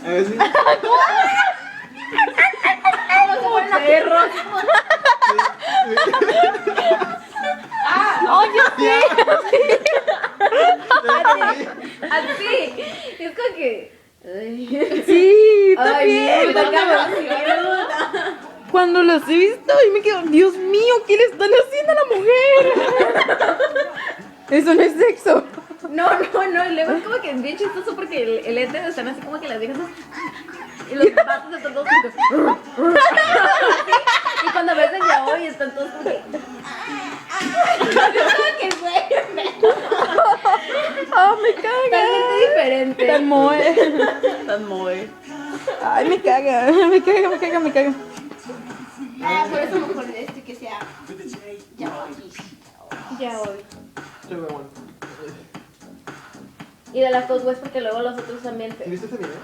A ver si. Perros. Oye, sí. Así. Es como que. Ay. Sí, Ay, también. mira, Cuando los he visto y me quedo, Dios mío, ¿qué le están haciendo a la mujer? Eso no es sexo. No, y luego es como que es bien chistoso porque el hétero están así como que las viejas y los vatos están todos como que y cuando ves el yaoi están todos como que Oh, me caga. totalmente diferente. Tan moe. Tan moe. Ay, me caga. Me caga. Por eso mejor de este que sea. Yaoi. Yo me voy. Y de las dos webs porque luego los otros también ¿Sí viste ese video?